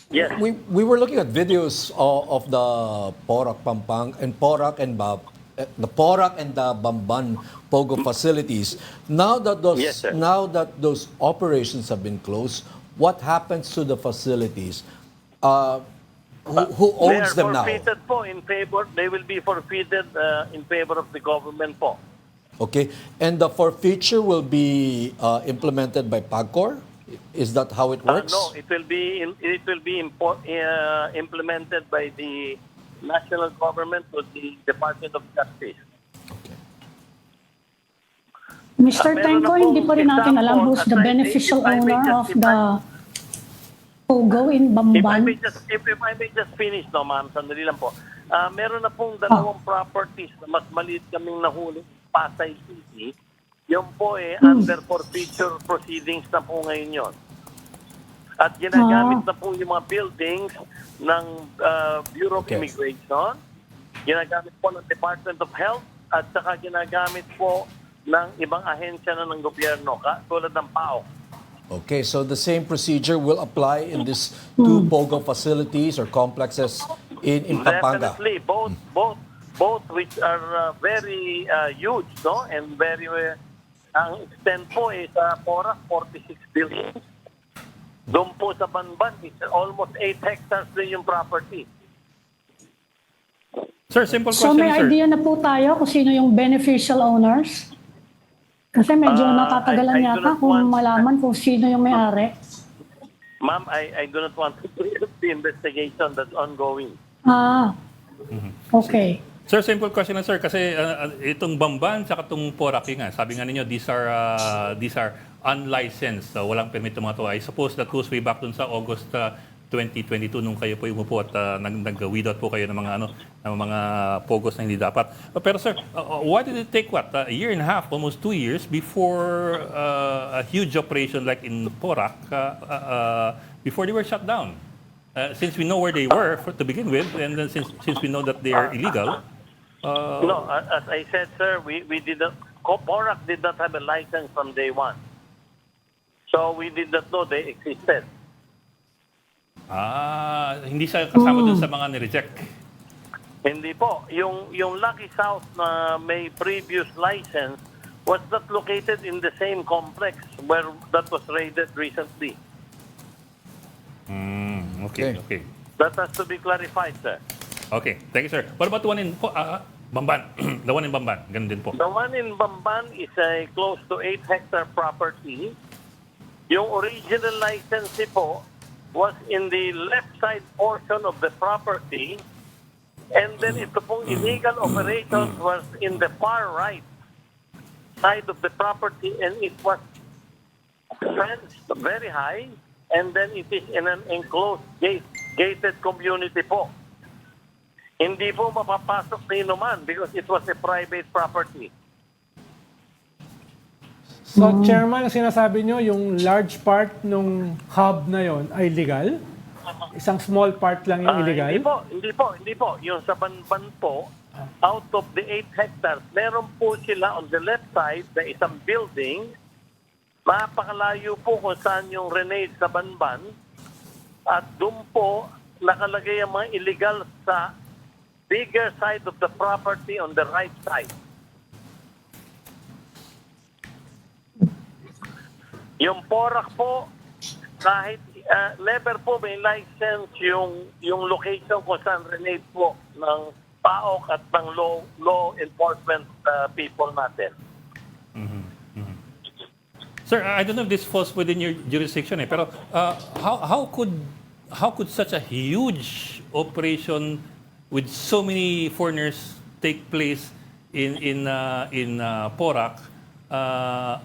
Yes. we were looking at videos of the Porac Pampang and Porac and the Porac and the Bamban POGO facilities. Now that Yes, sir. those operations have been closed, what happens to the facilities? Who owns them now? They are forfeited po in favor. They will be forfeited in favor of the government po. Okay, and the forfeiture will be implemented by PAGCOR? Is that how it works? No, it will be implemented by the national government to the Department of Justice. Mr. Meron Tenko, na hindi pa rin natin alam who's the example, beneficial if I may owner of just- the POGO in If I may Bamban. just finish, no, ma'am, sandali lang po. Meron na pong dalawang properties na mas maliit kaming nahuli, Pasay City. Yung po under forfeiture proceedings na po ngayon yun. At ginagamit na po yung mga buildings ng Bureau of Okay. Immigration, ginagamit po ng Department of Health, at saka ginagamit po ng ibang ahensya na ng gobyerno, tulad ng PAO. Okay, so the same procedure will apply in these two POGO facilities or complexes in Pampanga. Definitely, both which are very huge, no? And very, ang extent po is Porac, 46 billion. Doon po sa Banban, it's almost 8 hectares din yung property. Sir, simple So question, may sir. idea na po tayo kung sino yung beneficial owners? Kasi medyo natatagalan I do yata not kung want- malaman kung sino yung may-ari. Ma'am, I do not want to interrupt the investigation that's ongoing. Okay. Sir, simple question na, sir. Kasi itong Bamban sa itong Porac, nga, sabi nga ninyo, these are unlicensed. So, walang permit ng mga to. I suppose that goes way back dun sa August 2022 nung kayo po umupo at nag-weed out po kayo ng mga POGOs na hindi dapat. Pero sir, why did it take a year and a half, almost 2 years before a huge operation like in Porac, before they were shut down? Since we know where they were to begin with, and then since we know that they are illegal. No, as I said, sir, we didn't. Porac did not have a license from day one, so we did not know they existed. Hindi siya kasama dun sa mga nireject. Hindi po. Yung Lucky South na may previous license was not located in the same complex where that was raided recently. Okay. That has to be clarified, sir. Okay, thank you, sir. What about the one in Bamban? The one in Bamban, ganun din po. The one in Bamban is a close to 8-hectare property. Yung original license po was in the left side portion of the property, and then ito pong illegal operations was in the far right side of the property, and it was fenced very high, and then it is in an enclosed gated community po. Hindi po mapapasok na inuman because it was a private property. So, Chairman, ang sinasabi nyo, yung large part nung hub na yon ay legal? Isang small part lang yung illegal? Hindi po. Yung sa Banban po, out of the 8 hectares, meron po sila on the left side na isang building. Mapakalayo po kung saan yung Renade sa Banban. At doon po, nakalagay ang mga illegal sa bigger side of the property on the right side. Yung Porac po, kahit never po may license yung location kung saan renate po ng PAOK at ng law enforcement people natin. Sir, I don't know if this falls within your jurisdiction, pero how could such a huge operation with so many foreigners take place in Porac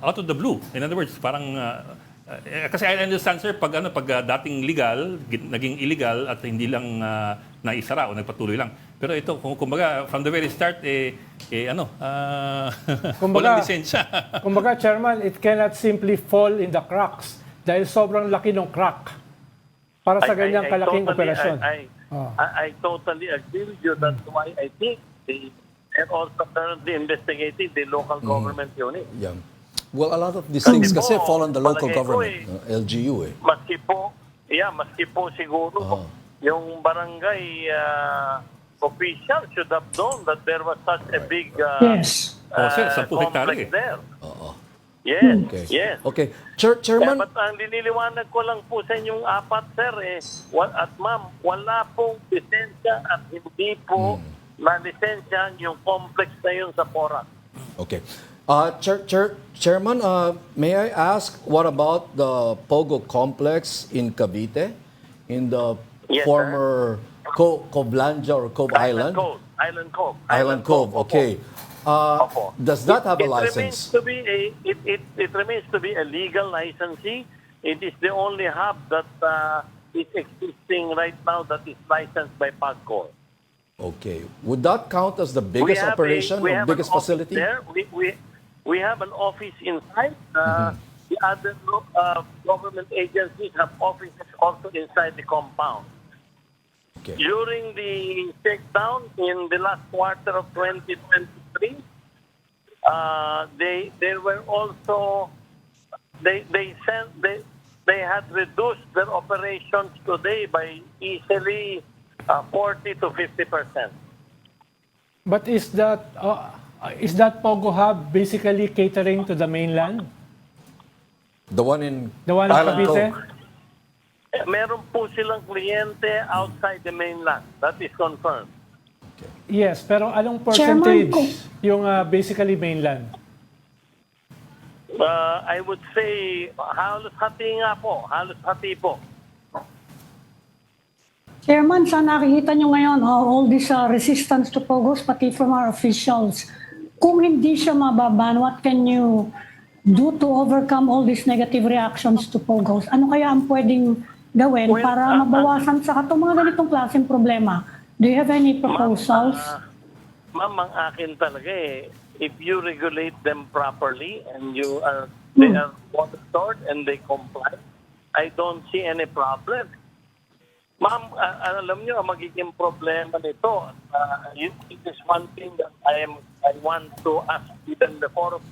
out of the blue? In other words, parang kasi I understand, sir, pag dating legal, naging illegal at hindi lang naisara o nagpatuloy lang. Pero ito, kumbaga, from the very start, walang lisensya. Kumbaga, Chairman, it cannot simply fall in the cracks dahil sobrang laki ng crack para sa ganyang kalaking operasyon. I totally agree with you. That's why I think they're also currently investigating the local government unit. Yeah. Well, a lot of these things kasi fall on the local government, LGU eh. Maski po siguro yung barangay official should have known that there was such a big complex there. Yes, Okay. yes. Okay. Chairman, But ang diniliwanag ko lang po sa inyong apat, sir, at ma'am, wala pong lisensya at hindi po na-lisensya yung complex na yun sa Porac. okay. Chairman, may I ask what about the POGO complex in Cavite, in the Yes, former Coblanja or Cove Island? Island Cove. Okay. Opo. Does that have a license? It remains to be a legal licensee. It is the only hub that is existing right now that is licensed by POGO. Okay. Would that count as the biggest operation or biggest facility? There. We have an office inside. The other government agencies have offices also inside the compound. Okay. During the takedown in the last quarter of 2023, they were also they had reduced their operations today by easily 40 to 50%. But is that POGO hub basically catering to the mainland? The one in Island Cavite? Cove. Meron po silang kliyente outside the mainland. That is confirmed. Yes, pero anong Chairman, percentage yung basically mainland? I would say halos hati nga po. Halos hati po. Chairman, sa nakikita nyo ngayon, all this resistance to POGOs, pati from our officials, kung hindi siya mababan, what can you do to overcome all these negative reactions to POGOs? Ano kaya ang pwedeng gawin para mabawasan sa itong mga ganitong klaseng problema? Do you have any proposals? Ma'am, ang akin talaga if you regulate them properly and they are monitored and they comply, I don't see any problem. Ma'am, alam niyo, ang magiging problema nito, it is one thing that I want to ask even the forum.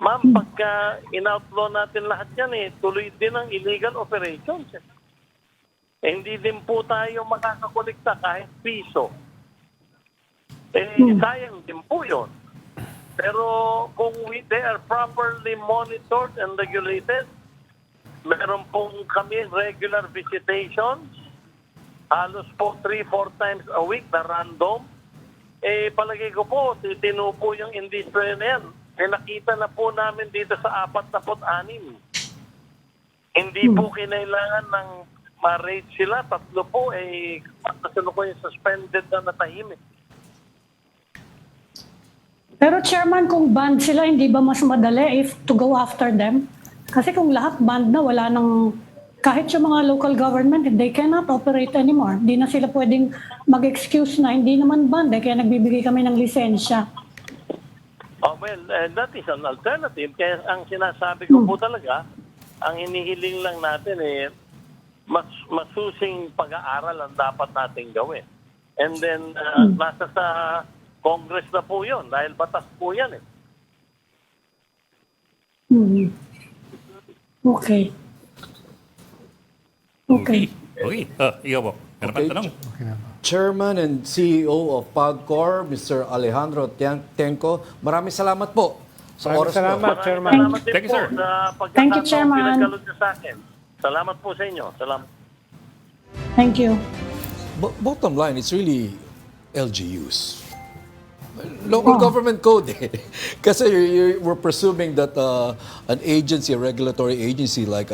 Ma'am, pagka in-outlaw natin lahat yan, tuloy din ang illegal operations. Hindi din po tayo makakakolekta kahit piso. Sayang din po yun. Pero kung they are properly monitored and regulated, meron pong kami regular visitations, halos po 3-4 times a week na random. Palagay ko po, tinupo yung industry na yan. Nakita na po namin dito sa 46. Hindi po kinailangan ng ma-rate sila. 3 po, kasunod ko yung suspended na natahimik. Pero Chairman, kung banned sila, hindi ba mas madali to go after them? Kasi kung lahat banned na, wala nang, kahit yung mga local government, they cannot operate anymore. Hindi na sila pwedeng mag-excuse na hindi naman banned, kaya nagbibigay kami ng lisensya. Well, that is an alternative. Kaya ang sinasabi ko po talaga, ang hinihiling lang natin masusing pag-aaral ang dapat natin gawin. And then, nasa sa Congress na po yun, dahil batas po yan Okay. Okay. Ikaw po. Meron Okay. pa tanong? Chairman and CEO of PAGCOR, Mr. Alejandro Tenco, maraming salamat po sa Maraming oras salamat, po. Chairman. Salamat din Thank you, po sir. sa Thank you, pagkakataon Chairman. pinagkalog niyo sa akin. Salamat po sa inyo. Salamat. Thank you. Bottom line, it's really LGUs. Local government code eh. Kasi we're presuming that an agency, a regulatory agency like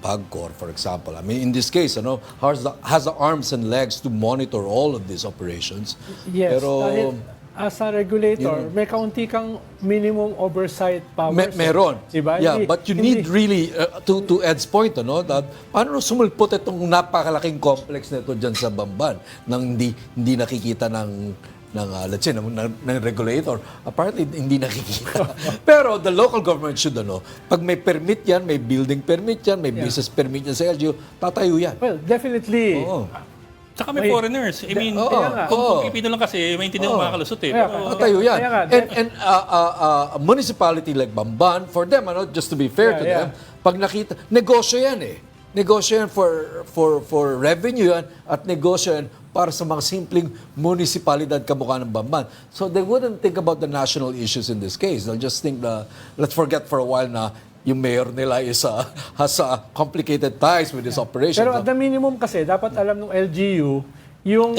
POGO, for example, I mean, in this case, has the arms and legs to monitor all of these operations. Yes, Pero, dahil as a regulator, may kaunti kang minimum oversight powers. meron. Diba? Yeah, but you need really, to Ed's point, that paano sumulpot itong napakalaking complex na ito dyan sa Bamban nang hindi nakikita ng let's say, ng regulator. Apparently, hindi nakikita. Pero the local government should, pag may permit yan, may building permit yan, may business permit yan sa LGU, tatayo yan. Well, definitely. Oo. Saka may foreigners. I mean, kung Pilipino lang kasi, maintindihan ng mga kalusot eh. Tatayo yan. And a municipality like Bamban, for them, just to be fair to them, pag nakita, negosyo yan eh. Negosyo yan for revenue yan at negosyo yan para sa mga simpleng munisipalidad kamukha ng Bamban. So they wouldn't think about the national issues in this case. They'll just think na, let's forget for a while na yung mayor nila has complicated ties with this operation. Pero at the minimum kasi, dapat alam ng LGU yung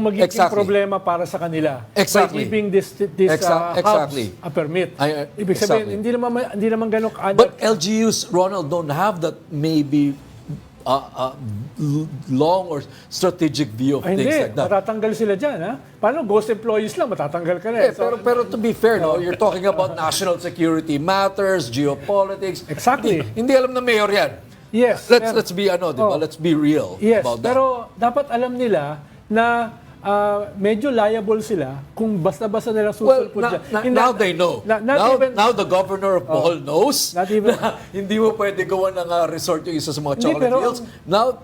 magiging problema para sa kanila. Exactly. By giving this hubs a permit. Ibig sabihin, hindi naman ganun But LGUs, Ronald, don't have that maybe long or strategic view of things like that. Matatanggal sila dyan, ha? Paano? Ghost employees lang, matatanggal ka na. Pero to be fair, you're talking about national security matters, geopolitics. Exactly. Hindi alam na mayor yan. Yes. Let's be let's be real about that. Pero dapat alam nila na medyo liable sila kung basta-basta nila susulpot dyan. Now they know. Now the governor of Bohol knows na hindi mo pwede gawa ng resort yung isa sa mga chocolate hills. Now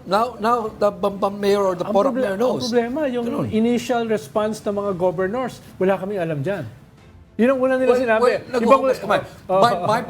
the Bamban mayor or the Porok mayor knows. Ang problema, yung initial response ng mga governors, wala kaming alam dyan. Yun ang una nila sinabi.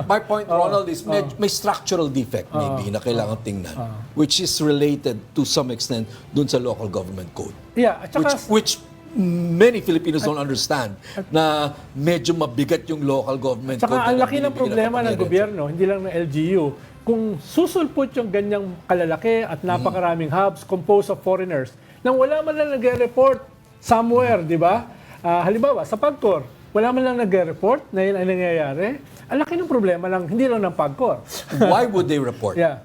My point, Ronald, is may structural defect maybe na kailangan tingnan, which is related to some extent dun sa local government code. Yeah, at saka, Which many Filipinos don't understand na medyo mabigat yung local government code. Saka ang laki ng problema ng gobyerno, hindi lang ng LGU. Kung susulpot yung ganyang kalalaki at napakaraming hubs composed of foreigners, nang wala man lang nag-report somewhere, di ba? Halimbawa, sa PAGCOR, wala man lang nag-report na yun ang nangyayari. Ang laki ng problema lang, hindi lang ng PAGCOR. Why would they report? Yeah.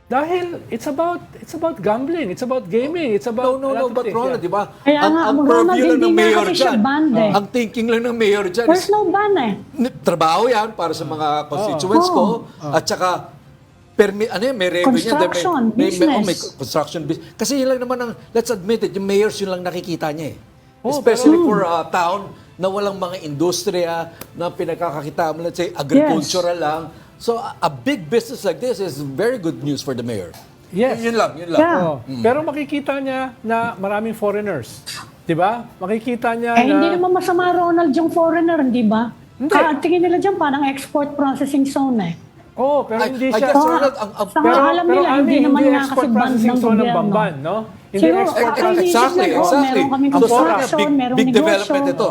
Dahil it's about gambling, it's about gaming, it's about No, but Ronald, di ba? Kaya nga, Ang Ronald, purview lang ng hindi nga mayor kasi siya dyan. banned eh. Ang thinking lang ng mayor dyan There's is, no ban eh. trabaho yan para sa mga constituents ko, at saka may revenue. Construction, may business. construction business. Kasi yun lang naman let's admit it, yung mayors yun lang nakikita niya eh. Especially for a town na walang mga industriya na pinagkakakita mo, let's say, agricultural lang. So, a big business like this is very good news for the mayor. Yes. Yun lang. Yeah. Pero makikita niya na maraming foreigners. Di ba? Makikita niya na... Hindi naman masama, Ronald, yung foreigner, di ba? Hindi. Tingin nila dyan parang export processing zone eh. pero hindi I siya... guess, Ronald, Saka alam nila, hindi naman nga kasi export band processing ng zone ng gobyerno. Bamban, no? Hindi Siguro, export Exactly. meron kaming construction, merong Big negosyo. development ito.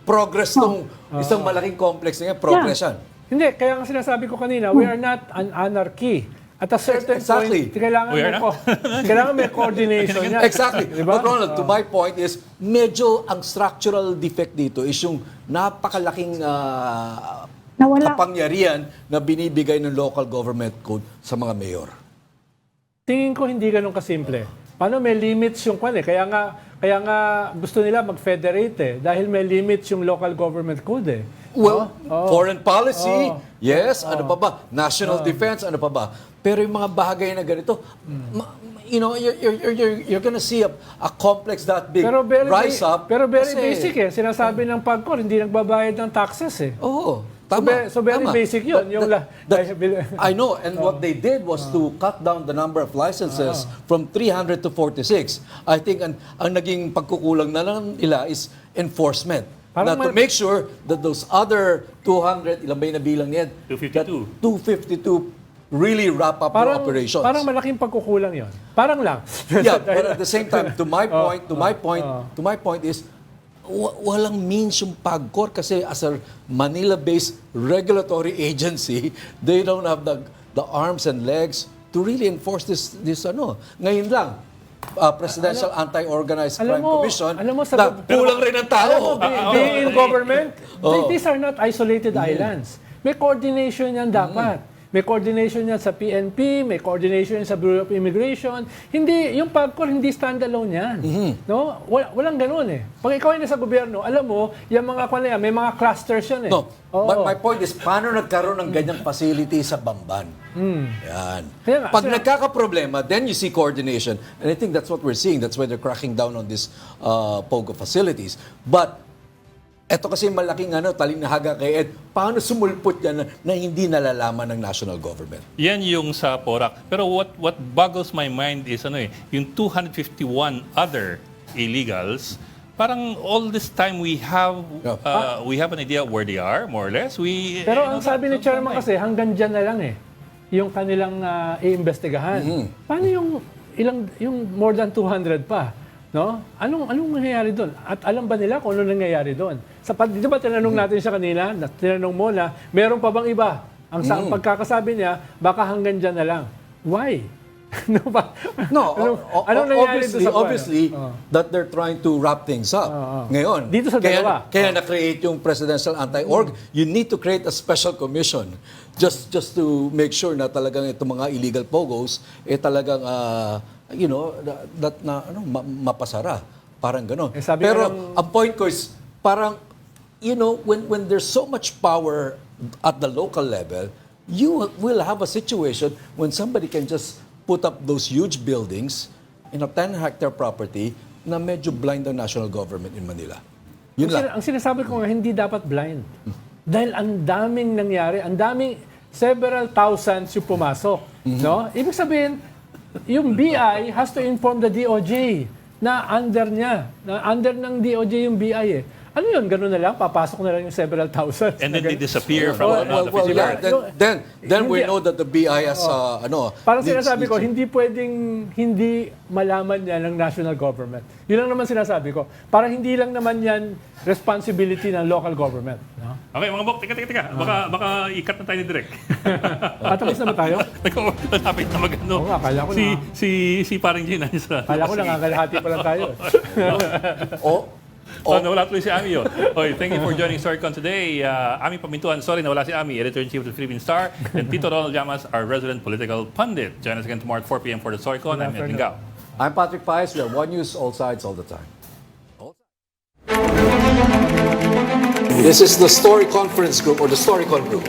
Progress tong isang malaking complex na yan, progress yan. Hindi, kaya nga sinasabi ko kanina, we are not an anarchy. At a certain point, kailangan may coordination yan. Exactly. Diba? But Ronald, to my point is, medyo ang structural defect dito is yung napakalaking kapangyarihan na binibigay ng local government code sa mga mayor. Tingin ko hindi ganun kasimple. Paano may limits yung Kaya nga gusto nila mag-federate dahil may limits yung local government code eh. Well, foreign policy, yes, ano pa ba? National defense, ano pa ba? Pero yung mga bagay na ganito, you're gonna see a complex that big rise up. Pero very basic eh. Sinasabi ng PAGCOR, hindi nagbabayad ng taxes eh. Oo. Tama. So very basic yun. I know, and what they did was to cut down the number of licenses from 300 to 46. I think ang naging pagkukulang na lang nila is enforcement. To make sure that those other 200, ilan ba yung nabilang niyan? 252 really wrap up their operations. Parang malaking pagkukulang yon. Parang lang. Yeah, but at the same time, to my point is, walang means yung PAGCOR kasi as a Manila-based regulatory agency, they don't have the arms and legs to really enforce this Ngayon lang, Presidential Anti-Organized Alam Crime mo- Commission, alam mo, na kulang rin ang tao. Being in government, Oo. these are not isolated islands. May coordination yan dapat. May coordination yan sa PNP, may coordination yan sa Bureau of Immigration. Hindi, yung PAGCOR, hindi standalone yan. No? Walang ganun eh. Pag ikaw ay nasa gobyerno, alam mo, yung mga yan, may mga clusters yan eh. No, Oo. but my point is, paano nagkaroon ng ganyang facility sa Bamban? Yan. Kaya nga, Pag nagkakaproblema, then you see coordination. And I think that's what we're seeing. That's why they're cracking down on these POGO facilities. But, eto kasi malaking talinghaga kay Ed, paano sumulpot yan na hindi nalalaman ng national government? Yan yung sa PORAC. Pero what boggles my mind is yung 251 other illegals, parang all this time we have an idea where they are, more or less. Pero ang sabi ni Chairman kasi, hanggang dyan na lang eh, yung kanilang iimbestigahan. Paano yung more than 200 pa? No? Anong nangyayari doon? At alam ba nila kung ano nangyayari doon? Di ba tinanong natin siya kanina, tinanong mo na, meron pa bang iba? Ang pagkakasabi niya, baka hanggang dyan na lang. Why? No, anong nangyayari doon sa obviously, that they're trying to wrap things up. Ngayon, Dito sa dalawa. Kaya na-create yung Presidential Anti-Org, you need to create a special commission just to make sure na talagang itong mga illegal POGOs talagang mapasara. Parang gano'n. Pero ang point ko is, parang, when there's so much power at the local level, you will have a situation when somebody can just put up those huge buildings in a 10-hectare property na medyo blind ang national government in Manila. Yun lang. Ang sinasabi ko nga, hindi dapat blind. Dahil ang daming nangyari, several thousands yung pumasok. No? Ibig sabihin, yung BI has to inform the DOJ na under ng DOJ yung BI eh. Ano yun? Ganun na lang? Papasok na lang yung several thousands. And then they disappear from the physical. Yeah. Then we know that the BI has, Parang sinasabi ko, hindi pwedeng hindi malaman yan ng national government. Yun lang naman sinasabi ko. Para hindi lang naman yan responsibility ng local government. No? Okay, mga bok, teka. Baka ikat na tayo ni Direk. Patapos naman tayo? Malapit na magano. Oo nga, akala ko na. Si Paring Gina. Akala ko nangangalahati pa lang tayo. Nawala tuloy si Ami yun. Okay, thank you for joining Storycon today. Ami Pamintuan, sorry nawala si Ami, Editor-in-Chief of the Philippine Star, and Tito Ronald Llamas, our resident political pundit. Join us again tomorrow at 4 p.m. for the Storycon. I'm Ed Lingao. I'm Patrick Paez. We are One News, all sides, all the time. This is the Story Conference Group or the Storycon Group.